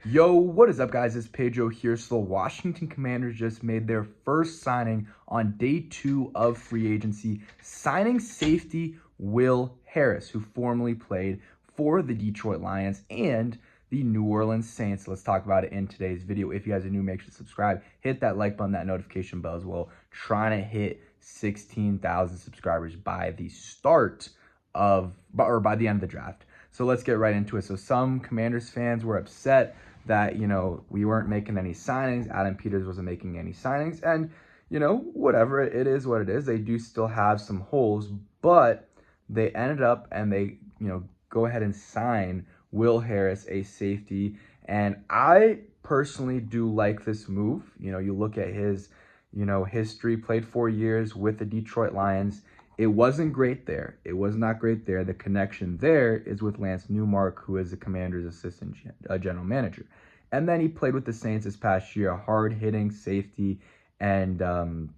Yo, what is up, guys? It's Pedro here. So the Washington Commanders just made their first signing on day 2 of free agency, signing safety Will Harris, who formerly played for the Detroit Lions and the New Orleans Saints. Let's talk about it in today's video. If you guys are new, make sure to subscribe. Hit that like button, that notification bell as well. Trying to hit 16,000 subscribers by the start of, or by the end of the draft. So let's get right into it. So some Commanders fans were upset that, we weren't making any signings. Adam Peters wasn't making any signings. And, whatever, it is what it is. They do still have some holes, but they ended up and they, go ahead and sign Will Harris, a safety. And I personally do like this move. You look at his, history, played 4 years with the Detroit Lions. It wasn't great there. It was not great there. The connection there is with Lance Newmark, who is the Commander's assistant general manager. And then he played with the Saints this past year, a hard-hitting safety. And,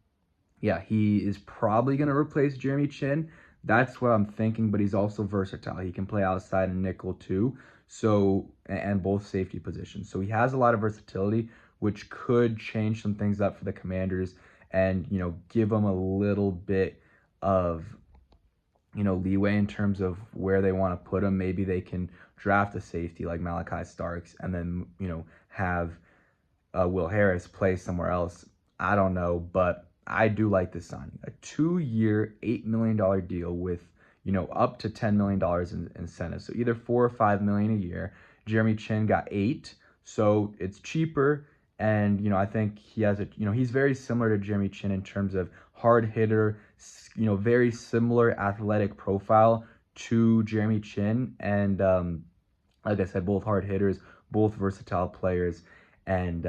yeah, he is probably going to replace Jeremy Chinn. That's what I'm thinking, but he's also versatile. He can play outside and nickel too, so, and both safety positions. So he has a lot of versatility, which could change some things up for the Commanders and, give them a little bit of, leeway in terms of where they want to put him. Maybe they can draft a safety like Malachi Starks and then, have Will Harris play somewhere else. I don't know, but I do like this signing. A 2-year, $8 million deal with, up to $10 million in incentives. So either 4 or 5 million a year. Jeremy Chinn got 8, so it's cheaper. And, I think he has he's very similar to Jeremy Chinn in terms of hard hitter, very similar athletic profile to Jeremy Chinn. And, like I said, both hard hitters, both versatile players, and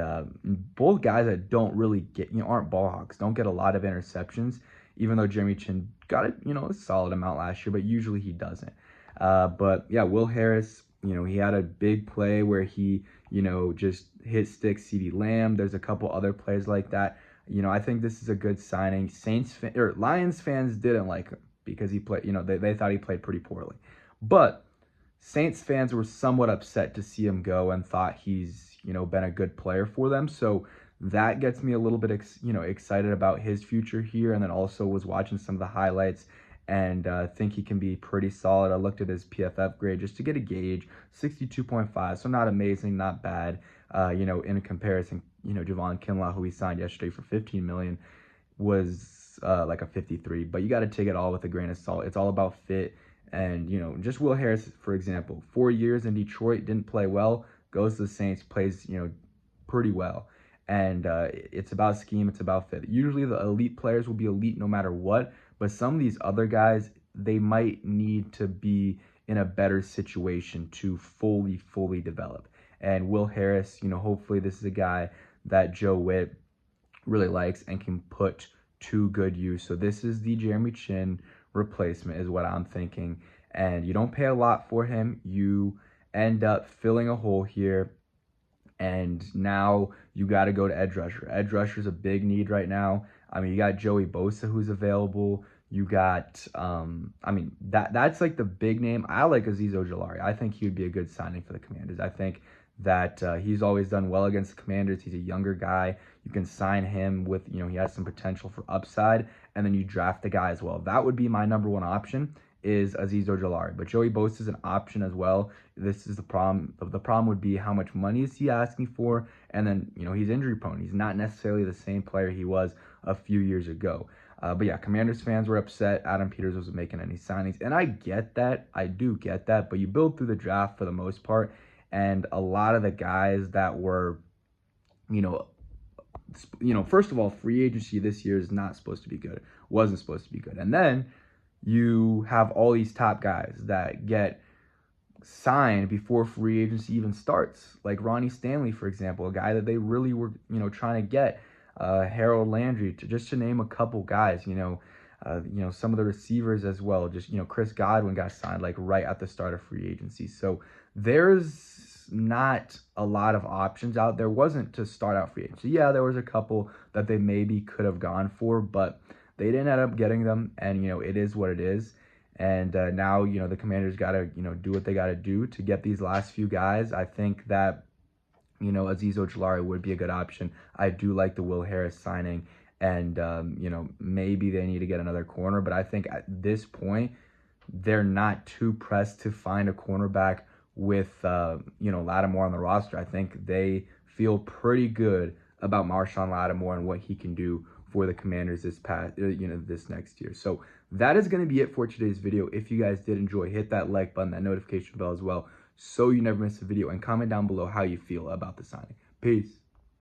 both guys that don't really get, aren't ball hawks, don't get a lot of interceptions, even though Jeremy Chinn got it, a solid amount last year, but usually he doesn't. But yeah, Will Harris, he had a big play where he, just hit stick CeeDee Lamb. There's a couple other plays like that. I think this is a good signing. Lions fans didn't like him because he played, they thought he played pretty poorly. But Saints fans were somewhat upset to see him go and thought he's, been a good player for them. So that gets me a little bit, excited about his future here. And then also was watching some of the highlights and think he can be pretty solid. I looked at his PFF grade just to get a gauge, 62.5. So not amazing, not bad. In comparison, Javon Kinlaw, who he signed yesterday for $15 million, was like a 53. But you got to take it all with a grain of salt. It's all about fit. And, just Will Harris, for example, 4 years in Detroit, didn't play well, goes to the Saints, plays, pretty well. And it's about scheme, it's about fit. Usually the elite players will be elite no matter what, but some of these other guys, they might need to be in a better situation to fully develop. And Will Harris, hopefully this is a guy that Joe Witt really likes and can put to good use. So this is the Jeremy Chinn replacement is what I'm thinking. And you don't pay a lot for him. You end up filling a hole here. And now you got to go to edge rusher. Edge rusher is a big need right now. I mean, you got Joey Bosa who's available. You got, that's like the big name. I like Azeez Ojulari. I think he would be a good signing for the Commanders. I think that he's always done well against the Commanders. He's a younger guy. You can sign him with, he has some potential for upside, and then you draft the guy as well. That would be my number one option is Azeez Ojulari. But Joey Bosa is an option as well. This is the problem. The problem would be how much money is he asking for, and then, he's injury prone. He's not necessarily the same player he was a few years ago. But yeah, Commanders fans were upset. Adam Peters wasn't making any signings. And I get that. I do get that. But you build through the draft for the most part. And a lot of the guys that were, first of all, free agency this year is not supposed to be good. Wasn't supposed to be good. And then you have all these top guys that get signed before free agency even starts. Like Ronnie Stanley, for example, a guy that they really were, trying to get. Harold Landry, just to name a couple guys, some of the receivers as well. Just, Chris Godwin got signed like right at the start of free agency. So there's not a lot of options out there. Wasn't to start out free agency. Yeah, there was a couple that they maybe could have gone for, but they didn't end up getting them. And, it is what it is. And now, the Commanders got to, do what they got to do to get these last few guys. I think that you know, Azeez Ojulari would be a good option. I do like the Will Harris signing, and, you know, maybe they need to get another corner, but I think at this point, they're not too pressed to find a cornerback with, you know, Lattimore on the roster. I think they feel pretty good about Marshawn Lattimore and what he can do for the Commanders this next year. So that is going to be it for today's video. If you guys did enjoy, hit that like button, that notification bell as well, so you never miss a video, and comment down below how you feel about the signing. Peace.